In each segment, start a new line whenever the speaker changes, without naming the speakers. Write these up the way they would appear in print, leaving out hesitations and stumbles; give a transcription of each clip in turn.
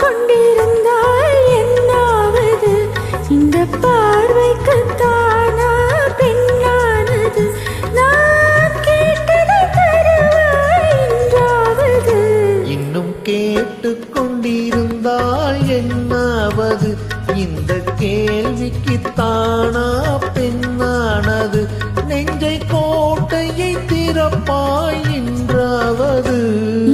கொண்டிருந்தால் என்னாவது? இந்த பார்வைக்குத்தானா பெண்ணானது? நான் கேட்டதை தருவாய் என்றாவது?
இன்னும் கேட்டு கொண்டிருந்தால் என்னாவது? இந்த கேள்விக்குத்தானா பெண்ணானது? நெஞ்சை கோட்டையை திறப்பாய் என்றாவது?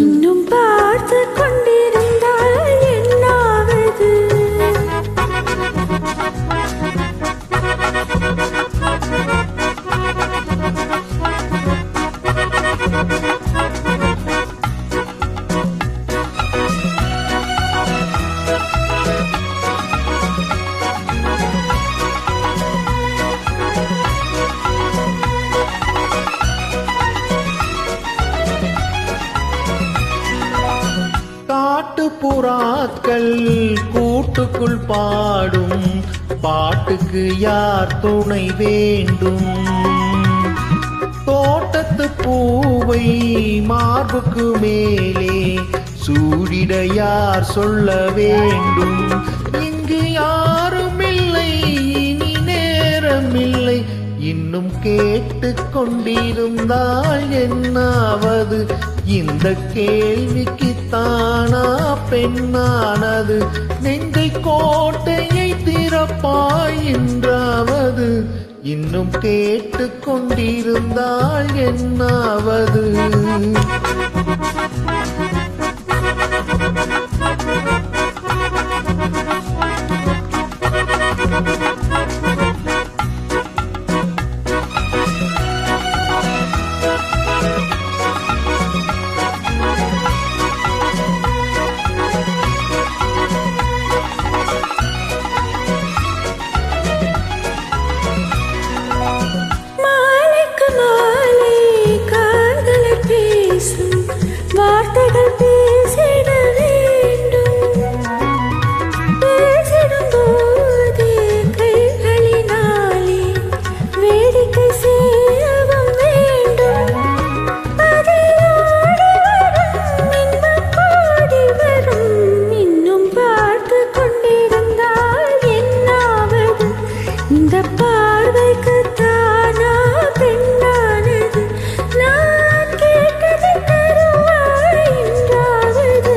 இன்னும் பார்த்து கொண்டிருந்தால் என்னாவது?
புறாக்கள் கூட்டுக்குள் பாடும் பாட்டுக்கு யார் துணை வேண்டும்? தோட்டத்து பூவை மார்புக்கு மேலே சூடிட யார் சொல்ல வேண்டும்? இங்கு யாரும் இல்லை, இனி நேரமில்லை. இன்னும் கேட்டு கொண்டிருந்தால் என்னாவது? இந்த கேள்விக்குத்தானா பெண்ணானது? நெஞ்சை கோட்டையை திறப்பாய் என்றாவது? இன்னும் கேட்டு கொண்டிருந்தால் என்னாவது?
வார்த்தைகள் பேசிட வேண்டும், பேசிடும் போதே கைகளினாலே வேடிக்கை செய்யவும் வேண்டும். அதிலோடி வரும் இன்பம் கோடி வரும். இன்னும் பார்த்து கொண்டிருந்தால் என்னாவது? இந்த பார்வைக்கு தானா பெண்ணானது? நான் கேட்டதை தருவாய் என்றாவது?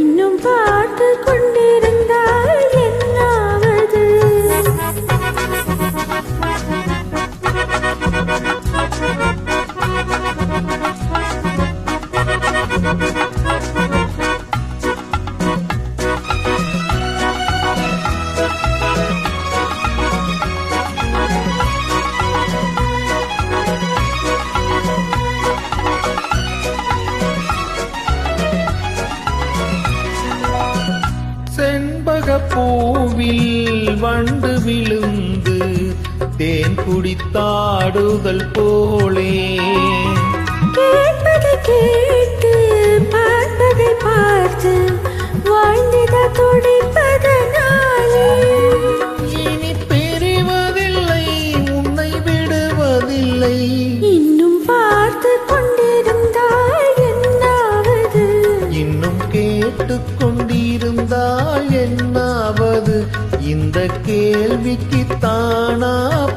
இன்னும் பார்த்து கொண்டிருந்தால் என்னாவது?
பூவில் வண்டு விழுந்து தேன் குடித்தாடுதல் போலே,
கேட்பதை கேட்டு பார்ப்பதை பார்த்து வாழ்ந்திட துடிப்பதனாலே
இனி பிரிவதில்லை, உன்னை விடுவதில்லை.
இன்னும் பார்த்து கொண்டிருந்தால் என்னாவது?
இன்னும் கேட்டு கொண்டிருந்தால் என்னாவது? இந்த கேள்விக்குத்தானா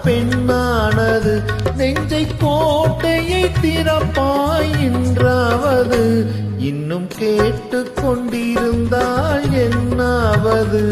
பெண்ணானது? நெஞ்சை கோட்டையை திறப்பாய் என்றாவது? இன்னும் கேட்டு கொண்டிருந்தால் என்னாவது?